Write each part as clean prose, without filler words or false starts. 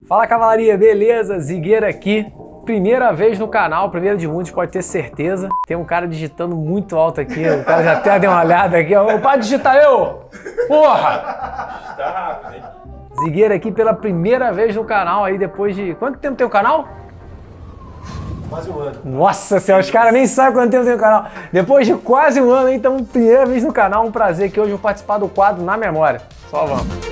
Fala cavalaria, beleza? Zigueira aqui. Primeira vez no canal, primeira de muitos, pode ter certeza. Tem um cara digitando muito alto aqui, o cara já até deu uma olhada aqui. Ô, pode digitar eu! Porra! Tá rápido, hein? Zigueira aqui pela primeira vez no canal aí, depois de... Quanto tempo tem o canal? Quase um ano. Nossa senhora, os caras nem sabem quanto tempo tem o canal. Depois de quase um ano, então, primeira vez no canal, um prazer que hoje eu vou participar do quadro Na Memória. Só vamos.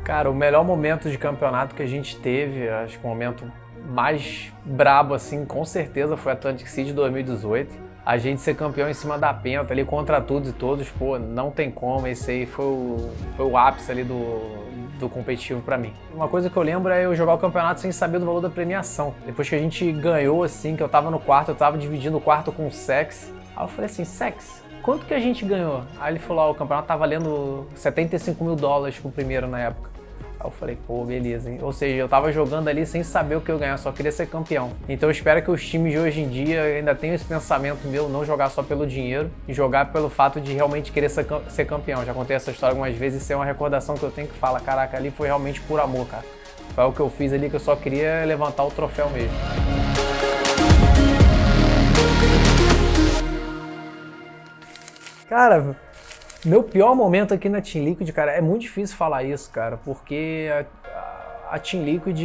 Cara, o melhor momento de campeonato que a gente teve, acho que o momento mais brabo, assim, com certeza, foi Atlantic City 2018. A gente ser campeão em cima da Penta, ali contra todos e todos, pô, não tem como. Esse aí foi o ápice ali do competitivo pra mim. Uma coisa que eu lembro é eu jogar o campeonato sem saber do valor da premiação. Depois que a gente ganhou, assim, que eu tava no quarto, eu tava dividindo o quarto com o Sex. Aí eu falei assim, Sex, quanto que a gente ganhou? Aí ele falou, o campeonato tá valendo $75 mil pro primeiro na época. Aí eu falei, pô, beleza, hein? Ou seja, eu tava jogando ali sem saber o que eu ganhar, só queria ser campeão. Então eu espero que os times de hoje em dia ainda tenham esse pensamento meu, não jogar só pelo dinheiro e jogar pelo fato de realmente querer ser campeão. Já contei essa história algumas vezes e isso é uma recordação que eu tenho que falar, caraca, ali foi realmente por amor, cara. Foi o que eu fiz ali, que eu só queria levantar o troféu mesmo. Cara, meu pior momento aqui na Team Liquid, cara, é muito difícil falar isso, cara, porque a Team Liquid,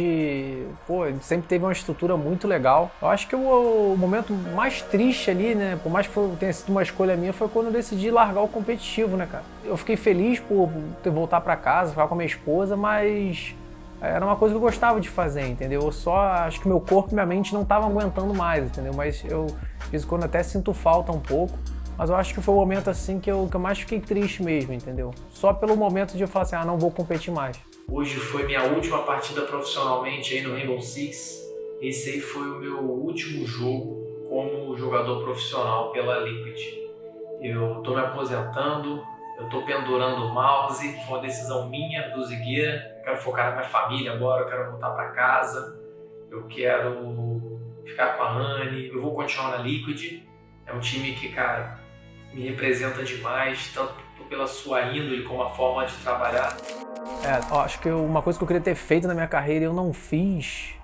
pô, sempre teve uma estrutura muito legal. Eu acho que o momento mais triste ali, né, por mais que tenha sido uma escolha minha, foi quando eu decidi largar o competitivo, né, cara. Eu fiquei feliz por ter voltar pra casa, ficar com a minha esposa, mas era uma coisa que eu gostava de fazer, entendeu? Eu só acho que meu corpo e minha mente não estavam aguentando mais, entendeu? Mas eu, de vez em quando, até sinto falta um pouco. Mas eu acho que foi o momento assim que eu mais fiquei triste mesmo, entendeu? Só pelo momento de eu falar assim, não vou competir mais. Hoje foi minha última partida profissionalmente aí no Rainbow Six. Esse aí foi o meu último jogo como jogador profissional pela Liquid. Eu tô me aposentando, eu tô pendurando o mouse, foi uma decisão minha, do Zigueira. Eu quero focar na minha família agora, eu quero voltar para casa, eu quero ficar com a Anne, eu vou continuar na Liquid. É um time que, cara, me representa demais, tanto pela sua índole como a forma de trabalhar. Acho que uma coisa que eu queria ter feito na minha carreira e eu não fiz,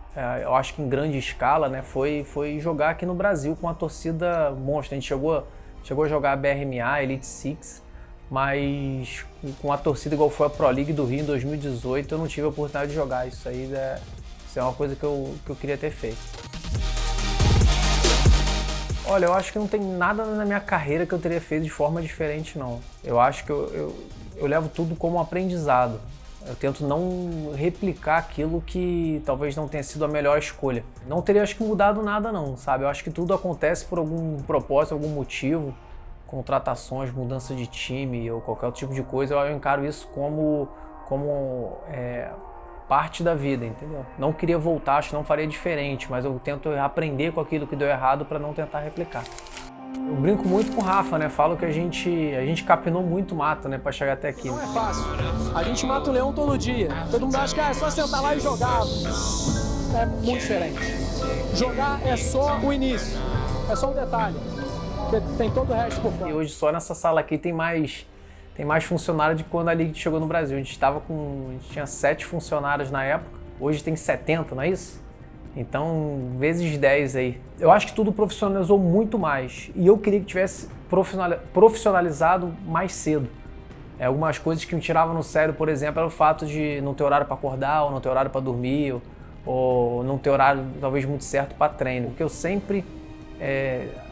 eu acho que em grande escala, né, foi jogar aqui no Brasil com uma torcida monstra. A gente chegou a jogar a BRMA, Elite Six, mas com a torcida igual foi a Pro League do Rio em 2018, eu não tive a oportunidade de jogar. Isso é uma coisa que eu queria ter feito. Olha, eu acho que não tem nada na minha carreira que eu teria feito de forma diferente, não. Eu acho que eu levo tudo como um aprendizado. Eu tento não replicar aquilo que talvez não tenha sido a melhor escolha. Não teria, acho que, mudado nada, não, sabe? Eu acho que tudo acontece por algum propósito, algum motivo. Contratações, mudança de time ou qualquer outro tipo de coisa, eu encaro isso como parte da vida, entendeu? Não queria voltar, acho que não faria diferente, mas eu tento aprender com aquilo que deu errado para não tentar replicar. Eu brinco muito com o Rafa, né? Falo que a gente capinou muito mato, né, para chegar até aqui. Não é fácil. A gente mata o leão todo dia. Todo mundo acha que é só sentar lá e jogar. É muito diferente. Jogar é só o início. É só um detalhe. Tem todo o resto por fora. E hoje só nessa sala aqui tem mais funcionário de quando a Liquid chegou no Brasil. A gente tinha 7 funcionários na época, hoje tem 70, não é isso? Então, vezes 10 aí. Eu acho que tudo profissionalizou muito mais e eu queria que tivesse profissionalizado mais cedo. Algumas coisas que me tiravam no sério, por exemplo, era o fato de não ter horário para acordar, ou não ter horário para dormir, ou não ter horário talvez muito certo para treino, porque eu sempre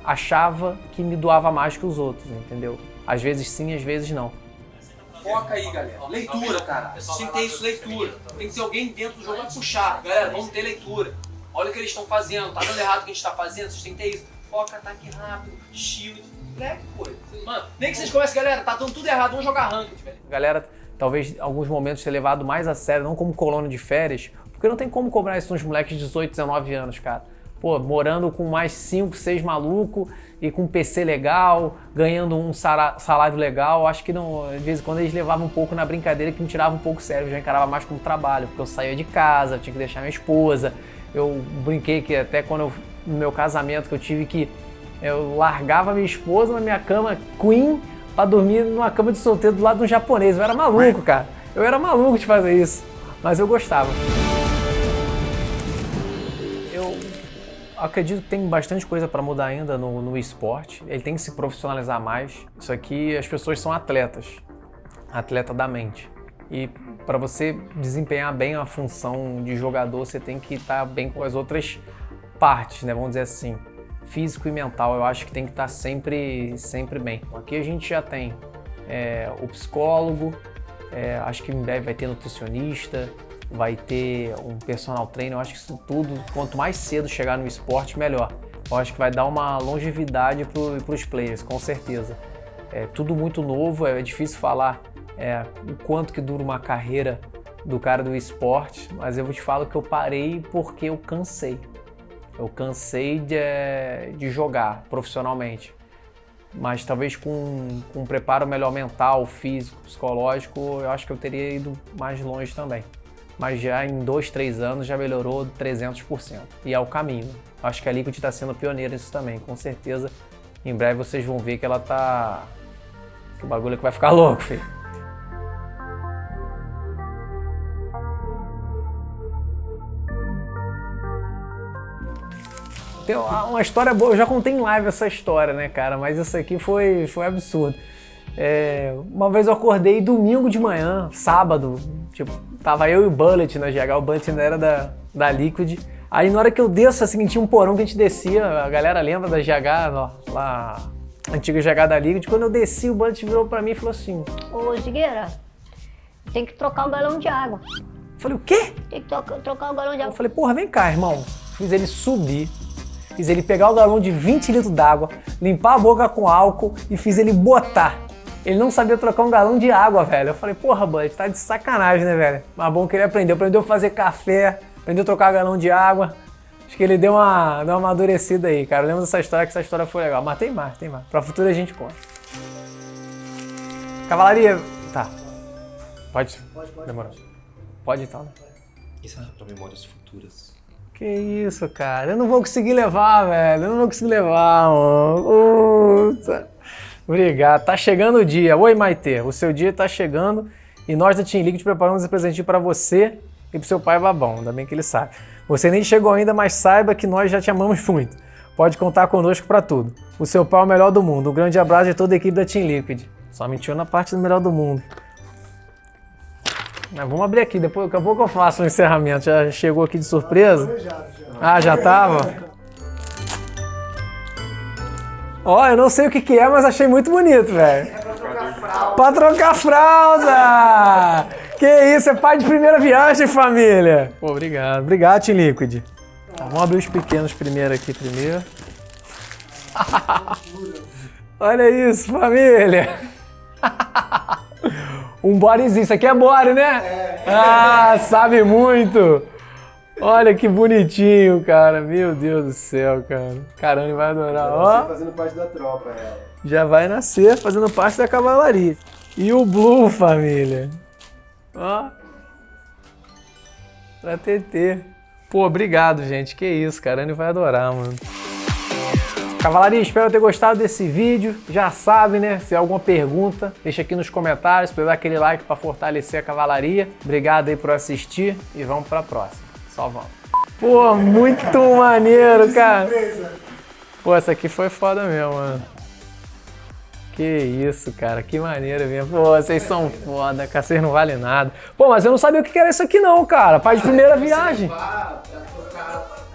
achava que me doava mais que os outros, entendeu? Às vezes sim, às vezes não. Foca aí, galera. Leitura, cara. Vocês têm que ter isso, leitura. Tem que ter alguém dentro do jogo pra puxar. Galera, vamos ter leitura. Olha o que eles estão fazendo. Tá dando errado o que a gente tá fazendo? Vocês têm que ter isso. Foca, ataque rápido, shield. Moleque, coisa. Mano, nem que vocês comecem, galera, tá dando tudo errado, vamos jogar ranked, velho. Galera, talvez em alguns momentos ter levado mais a sério, não como colônia de férias, porque não tem como cobrar isso nos moleques de 18, 19 anos, cara. Pô, morando com mais 5, 6 malucos e com um PC legal, ganhando um salário legal, acho que não, de vez em quando eles levavam um pouco na brincadeira que me tirava um pouco sério, eu já encarava mais como trabalho, porque eu saía de casa, eu tinha que deixar minha esposa, eu brinquei que até quando no meu casamento que eu tive que, eu largava minha esposa na minha cama queen pra dormir numa cama de solteiro do lado de um japonês. Eu era maluco, cara. Eu era maluco de fazer isso. Mas eu gostava. Eu acredito que tem bastante coisa para mudar ainda no esporte. Ele tem que se profissionalizar mais. Isso aqui, as pessoas são atletas. Atleta da mente. E para você desempenhar bem a função de jogador, você tem que estar bem com as outras partes, né? Vamos dizer assim. Físico e mental, eu acho que tem que estar sempre bem. Aqui a gente já tem o psicólogo, acho que em breve vai ter nutricionista, vai ter um personal trainer. Eu acho que isso tudo, quanto mais cedo chegar no esporte, melhor. Eu acho que vai dar uma longevidade para os players, com certeza. É tudo muito novo, é difícil falar o quanto que dura uma carreira do cara do esporte, mas eu vou te falar que eu parei porque eu cansei. Eu cansei de jogar profissionalmente, mas talvez com um preparo melhor mental, físico, psicológico, eu acho que eu teria ido mais longe também. Mas já em 2, 3 anos já melhorou 300%. E é o caminho. Acho que a Liquid está sendo pioneira nisso também, com certeza. Em breve vocês vão ver que ela tá... que o bagulho que vai ficar louco, filho. Tem uma história boa, eu já contei em live essa história, né, cara? Mas isso aqui foi absurdo. Uma vez eu acordei domingo de manhã, sábado, tipo, tava eu e o Bullet na GH, o Bullet ainda era da Liquid. Aí na hora que eu desço, assim, tinha um porão que a gente descia, a galera lembra da GH, lá, a antiga GH da Liquid. Quando eu desci, o Bullet virou pra mim e falou assim: Ô, Zigueira, tem que trocar o galão de água. Eu falei, o quê? Tem que trocar o galão de Eu água. falei, porra, vem cá, irmão. Fiz ele subir. Fiz ele pegar o galão de 20 litros d'água, limpar a boca com álcool e fiz ele botar. Ele não sabia trocar um galão de água, velho. Eu falei, porra, Bud, tá de sacanagem, né, velho? Mas bom que ele aprendeu. Aprendeu a fazer café, aprendeu a trocar galão de água. Acho que ele deu uma amadurecida aí, cara. Eu lembro dessa história, que essa história foi legal. Mas tem mais. Pra futuro a gente conta. Cavalaria... Tá. Pode. Demorou. Pode então, né? Isso é pra memórias futuras. Que isso, cara. Eu não vou conseguir levar, velho. Eu não vou conseguir levar, mano. Puta. Obrigado. Tá chegando o dia. Oi, Maitê. O seu dia tá chegando e nós da Team Liquid preparamos esse presentinho pra você e pro seu pai babão. Ainda bem que ele sabe. Você nem chegou ainda, mas saiba que nós já te amamos muito. Pode contar conosco pra tudo. O seu pai é o melhor do mundo. Um grande abraço de toda a equipe da Team Liquid. Só mentiu na parte do melhor do mundo. Mas vamos abrir aqui, daqui a pouco eu faço o encerramento. Já chegou aqui de surpresa? Ah, já tava? Ó, eu não sei o que é, mas achei muito bonito, velho. Pra trocar fralda! Que isso, é pai de primeira viagem, família! Pô, obrigado. Obrigado, Team Liquid. Tá, vamos abrir os pequenos primeiro aqui, primeiro. Olha isso, família! Um bodyzinho, isso aqui é body, né? Ah, sabe muito! Olha que bonitinho, cara. Meu Deus do céu, cara. Caramba, vai adorar. Ó, Fazendo parte da tropa, ela. já vai nascer fazendo parte da cavalaria. E o Blue, família. Ó. Pra TT. Pô, obrigado, gente. Que isso, cara. Ele vai adorar, mano. Cavalaria, espero ter gostado desse vídeo. Já sabe, né? Se tem alguma pergunta, deixa aqui nos comentários para dar aquele like para fortalecer a cavalaria. Obrigado aí por assistir e vamos para a próxima. Só vamos. Pô, muito maneiro, cara. Pô, essa aqui foi foda mesmo, mano. Que isso, cara. Que maneiro mesmo. Pô, vocês são foda, cara. Vocês não valem nada. Pô, mas eu não sabia o que era isso aqui não, cara. Pai de primeira viagem.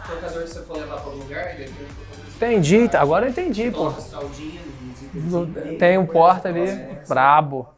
Trocador que você for levar para algum lugar, Entendi, agora eu entendi, pô. Tem um porta ali, brabo.